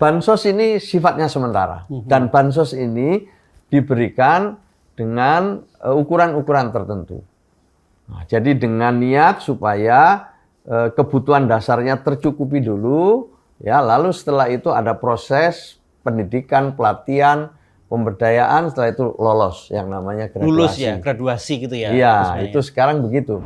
bansos ini sifatnya sementara dan bansos ini diberikan dengan ukuran-ukuran tertentu. Nah, jadi dengan niat supaya kebutuhan dasarnya tercukupi dulu, ya, lalu setelah itu ada proses pendidikan, pelatihan, pemberdayaan, setelah itu lolos yang namanya graduasi. Lulus ya, graduasi gitu ya. Iya, itu sekarang begitu.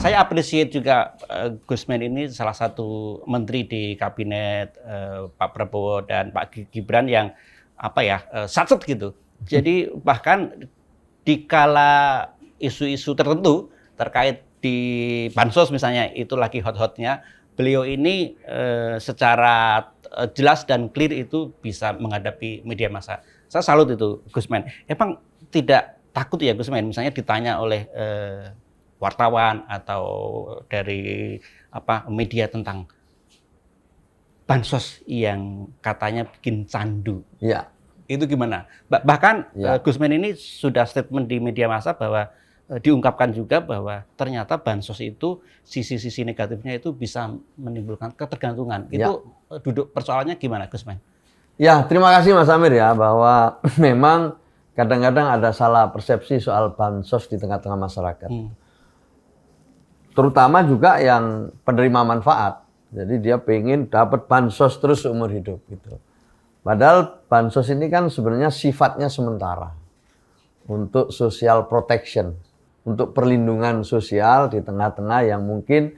Saya appreciate juga Gusmen ini salah satu menteri di kabinet Pak Prabowo dan Pak Gibran yang satset gitu. Jadi bahkan dikala isu-isu tertentu terkait di bansos misalnya itu lagi hot-hotnya, beliau ini secara jelas dan clear itu bisa menghadapi media massa. Saya salut itu Gusmen. Emang tidak takut ya Gusmen misalnya ditanya oleh wartawan atau dari media tentang bansos yang katanya bikin candu. Ya. Itu gimana? Bahkan Gusmen ini sudah statement di media massa bahwa diungkapkan juga bahwa ternyata bansos itu sisi-sisi negatifnya itu bisa menimbulkan ketergantungan. Itu duduk persoalannya gimana Gusmen? Ya, terima kasih Mas Amir ya, bahwa memang kadang-kadang ada salah persepsi soal bansos di tengah-tengah masyarakat. Terutama juga yang penerima manfaat. Jadi dia pengen dapat bansos terus seumur hidup gitu. Padahal bansos ini kan sebenarnya sifatnya sementara. Untuk social protection, untuk perlindungan sosial di tengah-tengah yang mungkin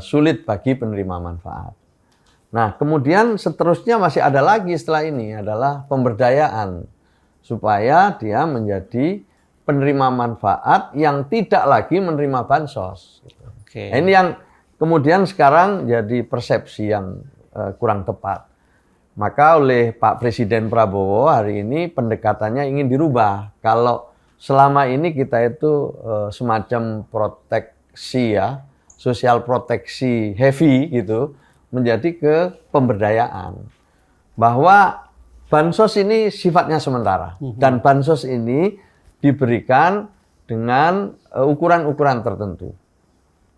sulit bagi penerima manfaat. Nah, kemudian seterusnya masih ada lagi setelah ini adalah pemberdayaan supaya dia menjadi penerima manfaat yang tidak lagi menerima bansos. Nah, ini yang kemudian sekarang jadi persepsi yang kurang tepat. Maka oleh Pak Presiden Prabowo hari ini pendekatannya ingin dirubah. Kalau selama ini kita itu semacam proteksi ya, sosial proteksi heavy gitu, menjadi ke pemberdayaan. Bahwa bansos ini sifatnya sementara dan bansos ini diberikan dengan ukuran-ukuran tertentu.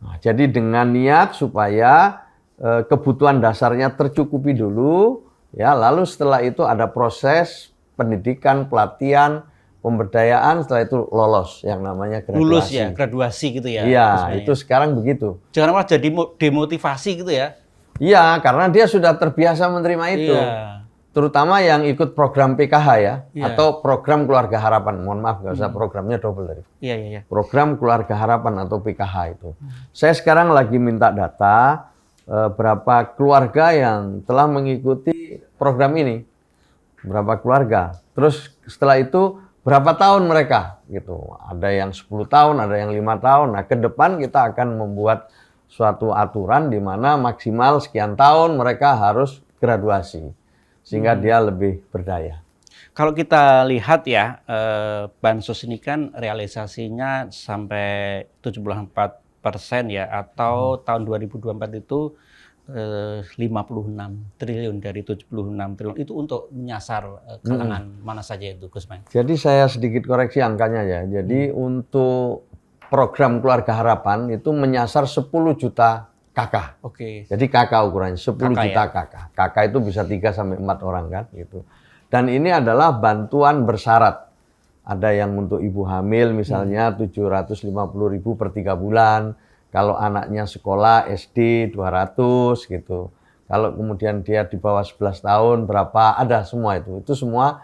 Nah, jadi dengan niat supaya kebutuhan dasarnya tercukupi dulu, ya, lalu setelah itu ada proses pendidikan, pelatihan, pemberdayaan, setelah itu lolos yang namanya graduasi. Lulus ya, graduasi gitu ya. Iya, itu sekarang begitu. Jangan malah jadi demotivasi gitu ya. Iya, karena dia sudah terbiasa menerima itu. Iya. Terutama yang ikut program PKH ya, atau program Keluarga Harapan. Mohon maaf, nggak usah programnya double dari. Iya. Program Keluarga Harapan atau PKH itu. Saya sekarang lagi minta data berapa keluarga yang telah mengikuti program ini. Berapa keluarga. Terus setelah itu berapa tahun mereka gitu. Ada yang 10 tahun, ada yang 5 tahun. Nah, ke depan kita akan membuat suatu aturan di mana maksimal sekian tahun mereka harus graduasi. Sehingga dia lebih berdaya. Kalau kita lihat ya, bansos ini kan realisasinya sampai 74% ya, atau tahun 2024 itu 56 triliun dari 76 triliun itu untuk menyasar kalangan mana saja itu, Gusmen? Jadi saya sedikit koreksi angkanya ya. Jadi untuk program Keluarga Harapan itu menyasar 10 juta kakak. Oke. Jadi kakak ukurannya 10 juta ya? kakak. Kakak itu bisa 3 sampai 4 orang kan gitu. Dan ini adalah bantuan bersyarat. Ada yang untuk ibu hamil misalnya 750.000 per 3 bulan. Kalau anaknya sekolah SD 200 gitu. Kalau kemudian dia di bawah 11 tahun berapa, ada semua itu. Itu semua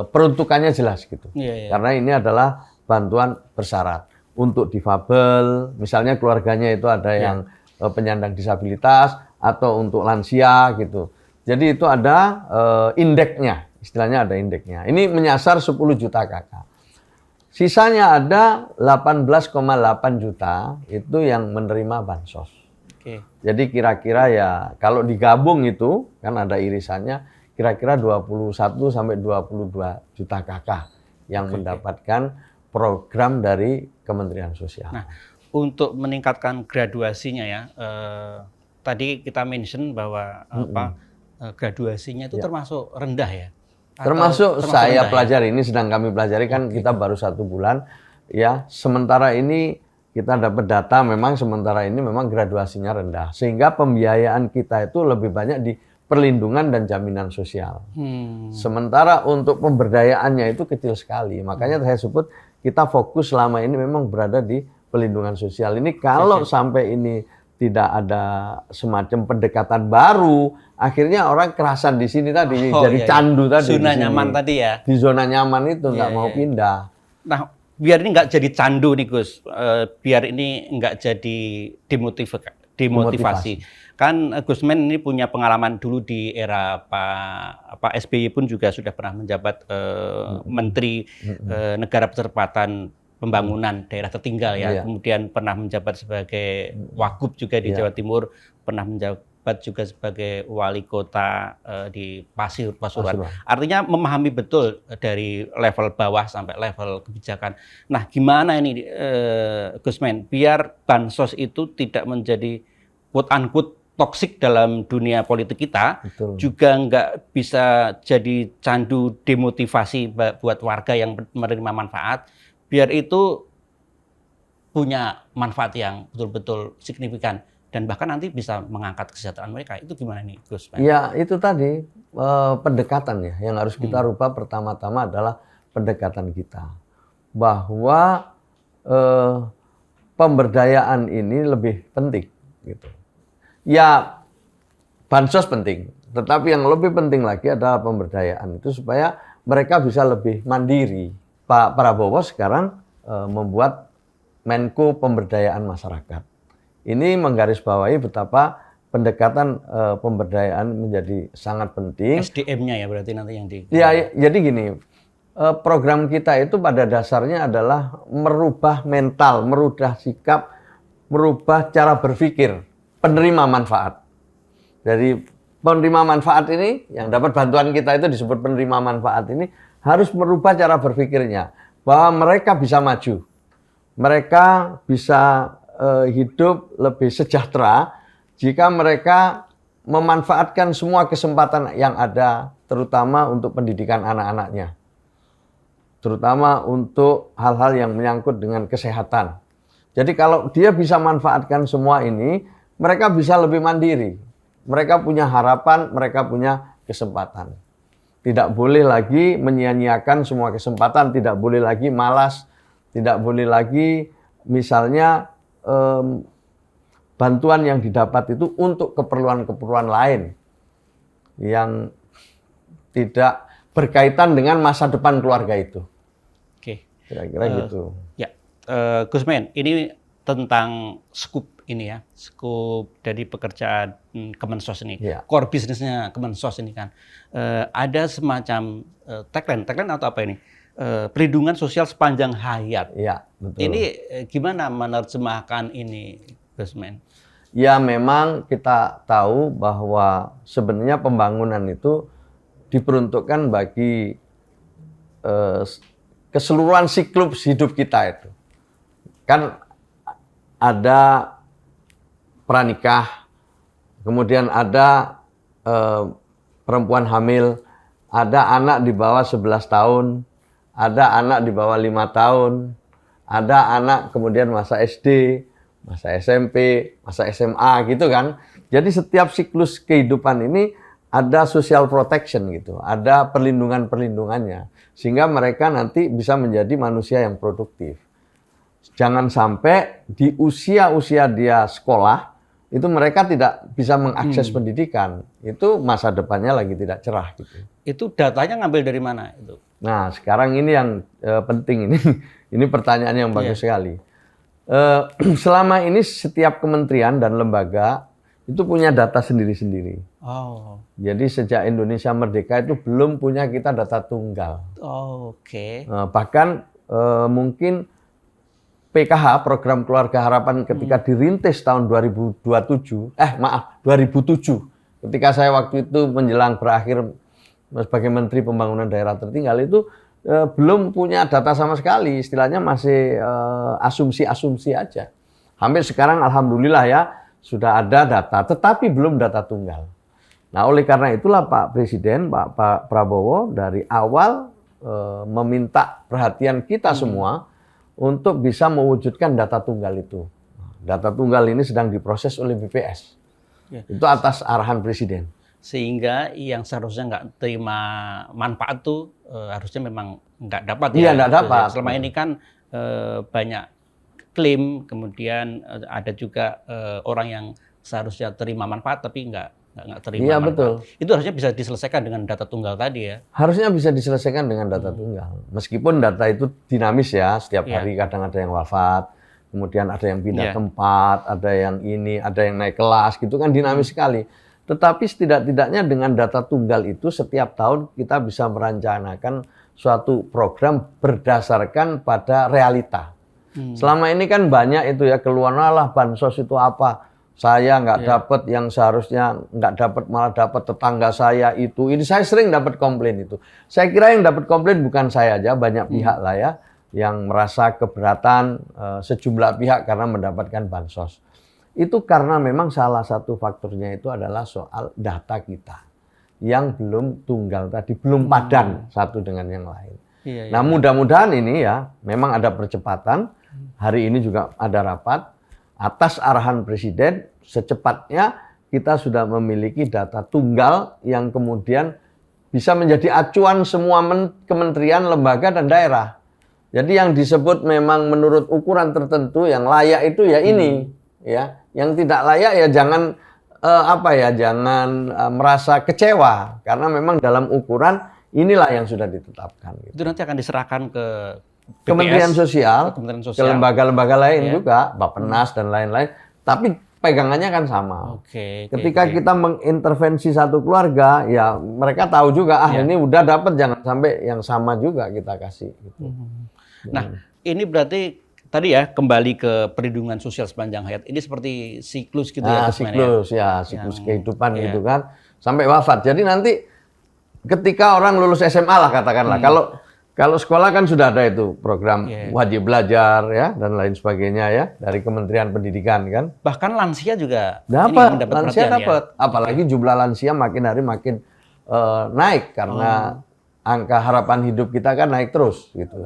peruntukannya jelas gitu. Karena ini adalah bantuan bersyarat. Untuk difabel, misalnya keluarganya itu ada yang penyandang disabilitas atau untuk lansia gitu. Jadi itu ada indeksnya, istilahnya ada indeksnya. Ini menyasar 10 juta kakak. Sisanya ada 18,8 juta itu yang menerima bansos. Jadi kira-kira ya kalau digabung itu kan ada irisannya kira-kira 21 sampai 22 juta kakak yang mendapatkan program dari Kementerian Sosial. Nah, untuk meningkatkan graduasinya ya, tadi kita mention bahwa graduasinya itu termasuk rendah ya? Termasuk saya pelajari, ini sedang kami pelajari kan kita baru 1 bulan ya. Sementara ini kita dapat data memang sementara ini memang graduasinya rendah. Sehingga pembiayaan kita itu lebih banyak di perlindungan dan jaminan sosial. Sementara untuk pemberdayaannya itu kecil sekali. Makanya saya sebut kita fokus selama ini memang berada di perlindungan sosial. Ini kalau sampai ini tidak ada semacam pendekatan baru, akhirnya orang kerasan di sini tadi, jadi candu tadi. Zona nyaman tadi ya. Di zona nyaman itu nggak mau pindah. Nah, biar ini nggak jadi candu nih Gus, biar ini nggak jadi demotivasi. Kan Gusmen ini punya pengalaman dulu di era Pak SBY pun juga sudah pernah menjabat Menteri Negara Percepatan Pembangunan Daerah Tertinggal ya. Kemudian pernah menjabat sebagai Wagub juga di Jawa Timur, pernah menjabat juga sebagai wali kota di Pasuruan. Artinya memahami betul dari level bawah sampai level kebijakan. Nah, gimana ini Gusmen biar bansos itu tidak menjadi quote-unquote toksik dalam dunia politik kita, juga nggak bisa jadi candu demotivasi buat warga yang menerima manfaat, biar itu punya manfaat yang betul-betul signifikan dan bahkan nanti bisa mengangkat kesejahteraan mereka. Itu gimana nih Gus? Ya itu tadi pendekatan ya yang harus kita rubah. Pertama-tama adalah pendekatan kita bahwa pemberdayaan ini lebih penting gitu. Ya, bansos penting, tetapi yang lebih penting lagi adalah pemberdayaan itu supaya mereka bisa lebih mandiri. Pak Prabowo sekarang membuat Menko Pemberdayaan Masyarakat. Ini menggarisbawahi betapa pendekatan pemberdayaan menjadi sangat penting. SDM-nya ya berarti nanti yang di. Ya, jadi gini, program kita itu pada dasarnya adalah merubah mental, merubah sikap, merubah cara berpikir penerima manfaat. Dari penerima manfaat ini, yang dapat bantuan kita itu disebut penerima manfaat ini, harus merubah cara berpikirnya. Bahwa mereka bisa maju. Mereka bisa hidup lebih sejahtera jika mereka memanfaatkan semua kesempatan yang ada, terutama untuk pendidikan anak-anaknya. Terutama untuk hal-hal yang menyangkut dengan kesehatan. Jadi kalau dia bisa manfaatkan semua ini, mereka bisa lebih mandiri. Mereka punya harapan, mereka punya kesempatan. Tidak boleh lagi menyia-nyiakan semua kesempatan, tidak boleh lagi malas, tidak boleh lagi misalnya bantuan yang didapat itu untuk keperluan-keperluan lain yang tidak berkaitan dengan masa depan keluarga itu. Oke. Kira-kira gitu. Ya, Gusmen, ini tentang skup ini ya, skup dari pekerjaan Kemensos ini, core bisnisnya Kemensos ini kan, ada semacam tagline atau apa ini, perlindungan sosial sepanjang hayat. Iya, betul. Ini gimana menerjemahkan ini, Gusmen? Ya memang kita tahu bahwa sebenarnya pembangunan itu diperuntukkan bagi keseluruhan siklus hidup kita itu. Kan ada pranikah, kemudian ada perempuan hamil, ada anak di bawah 11 tahun, ada anak di bawah 5 tahun, ada anak kemudian masa SD, masa SMP, masa SMA gitu kan. Jadi setiap siklus kehidupan ini ada social protection gitu, ada perlindungan-perlindungannya. Sehingga mereka nanti bisa menjadi manusia yang produktif. Jangan sampai di usia-usia dia sekolah, itu mereka tidak bisa mengakses pendidikan. Itu masa depannya lagi tidak cerah gitu. Itu datanya ngambil dari mana itu? Nah, sekarang ini yang penting ini. Ini pertanyaan yang bagus sekali. Selama ini setiap kementerian dan lembaga itu punya data sendiri-sendiri. Oh. Jadi sejak Indonesia merdeka itu belum punya kita data tunggal. Oh, oke. Bahkan mungkin PKH, Program Keluarga Harapan ketika dirintis tahun 2007, ketika saya waktu itu menjelang berakhir sebagai Menteri Pembangunan Daerah Tertinggal itu belum punya data sama sekali, istilahnya masih asumsi-asumsi aja. Hampir sekarang alhamdulillah ya sudah ada data, tetapi belum data tunggal. Nah oleh karena itulah Pak Presiden, Pak Prabowo dari awal meminta perhatian kita semua untuk bisa mewujudkan data tunggal itu. Data tunggal ini sedang diproses oleh BPS. Ya. Itu atas arahan Presiden. Sehingga yang seharusnya nggak terima manfaat tuh harusnya memang nggak dapat Iya, ya. nggak dapat. Selama ini kan banyak klaim, kemudian ada juga orang yang seharusnya terima manfaat tapi nggak terima Iya, manfaat. betul. Itu harusnya bisa diselesaikan dengan data tunggal tadi ya. Harusnya bisa diselesaikan dengan data tunggal. Meskipun data itu dinamis ya, setiap hari kadang ada yang wafat, kemudian ada yang pindah tempat, ada yang ini, ada yang naik kelas, gitu kan dinamis sekali. Tetapi setidak-tidaknya dengan data tunggal itu setiap tahun kita bisa merencanakan suatu program berdasarkan pada realita. Selama ini kan banyak itu ya, keluarlah bansos itu apa. Saya nggak dapat yang seharusnya nggak dapat, malah dapat tetangga saya itu. Ini saya sering dapat komplain itu. Saya kira yang dapat komplain bukan saya aja, banyak pihak lah ya yang merasa keberatan, sejumlah pihak karena mendapatkan bansos. Itu karena memang salah satu faktornya itu adalah soal data kita yang belum tunggal tadi, belum padan satu dengan yang lain. Nah, mudah-mudahan ini ya memang ada percepatan. Hari ini juga ada rapat atas arahan Presiden, secepatnya kita sudah memiliki data tunggal yang kemudian bisa menjadi acuan semua kementerian, lembaga, dan daerah. Jadi yang disebut memang menurut ukuran tertentu, yang layak itu ya ini, ya. Yang tidak layak ya jangan jangan merasa kecewa, karena memang dalam ukuran inilah yang sudah ditetapkan. Gitu. Itu nanti akan diserahkan ke BPS, Kementerian Sosial, ke lembaga-lembaga lain juga, Bappenas dan lain-lain. Tapi pegangannya kan sama. Ketika kita mengintervensi satu keluarga, ya mereka tahu juga, ini udah dapat, jangan sampai yang sama juga kita kasih. Gitu. Nah, ini berarti tadi ya kembali ke perlindungan sosial sepanjang hayat. Ini seperti siklus gitu ya, siklus kehidupan gitu kan, sampai wafat. Jadi nanti ketika orang lulus SMA lah katakanlah, kalau sekolah kan sudah ada itu program wajib belajar ya dan lain sebagainya ya dari Kementerian Pendidikan kan. Bahkan lansia juga dapat, lansia dapat. Apalagi jumlah lansia makin hari makin naik karena angka harapan hidup kita kan naik terus gitu.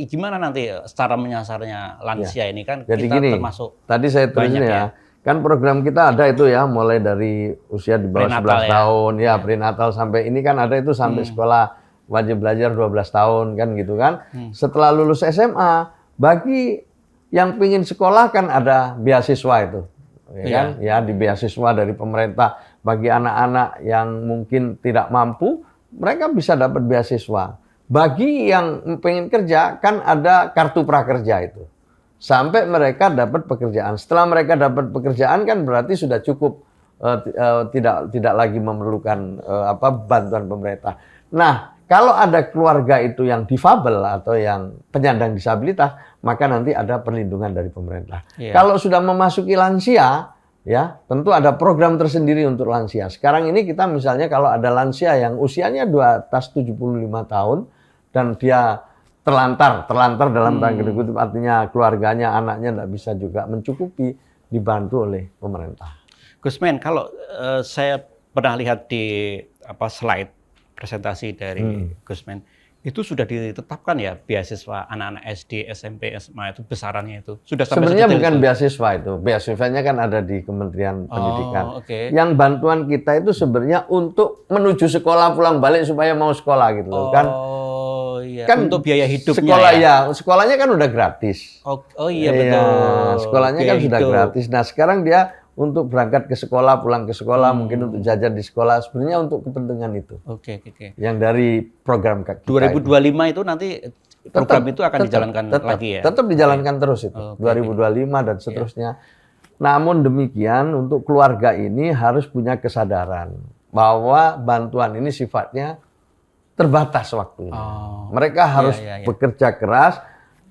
Gimana nanti cara menyasarnya lansia ini kan? Jadi kita gini, termasuk tadi saya tulisnya ya. Kan program kita ada itu ya, mulai dari usia di bawah 11 tahun ya, prenatal sampai ini kan ada itu sampai sekolah wajib belajar 12 tahun kan gitu kan. Setelah lulus SMA, bagi yang pingin sekolah kan ada beasiswa itu. Ya kan? Ya, di beasiswa dari pemerintah bagi anak-anak yang mungkin tidak mampu, mereka bisa dapat beasiswa. Bagi yang pengen kerja kan ada kartu prakerja itu. Sampai mereka dapat pekerjaan. Setelah mereka dapat pekerjaan kan berarti sudah cukup, tidak lagi memerlukan bantuan pemerintah. Nah, kalau ada keluarga itu yang difabel atau yang penyandang disabilitas, maka nanti ada perlindungan dari pemerintah. Kalau sudah memasuki lansia, ya tentu ada program tersendiri untuk lansia. Sekarang ini kita misalnya kalau ada lansia yang usianya di atas 75 tahun dan dia terlantar dalam tanda kutip, artinya keluarganya, anaknya tidak bisa juga mencukupi, dibantu oleh pemerintah. Gusmen, kalau saya pernah lihat di slide presentasi dari Gusmen, itu sudah ditetapkan ya beasiswa anak-anak SD, SMP, SMA itu besarannya itu sudah sampai sebenarnya bukan itu. Beasiswa itu, beasiswanya kan ada di Kementerian Pendidikan. Yang bantuan kita itu sebenarnya untuk menuju sekolah pulang balik supaya mau sekolah gitu loh kan. Kan untuk biaya hidupnya sekolah ya, sekolahnya kan udah gratis. Betul. Sekolahnya biaya kan sudah gratis. Nah sekarang dia untuk berangkat ke sekolah, pulang ke sekolah, mungkin untuk jajan di sekolah, sebenarnya untuk kepentingan itu. Yang dari program kita 2025 itu nanti program itu akan dijalankan lagi ya? Tetap dijalankan terus itu, 2025 dan seterusnya. Namun demikian untuk keluarga ini harus punya kesadaran bahwa bantuan ini sifatnya terbatas waktunya. Mereka harus bekerja keras,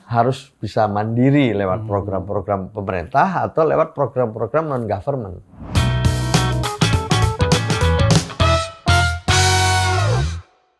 harus bisa mandiri lewat program-program pemerintah atau lewat program-program non-government.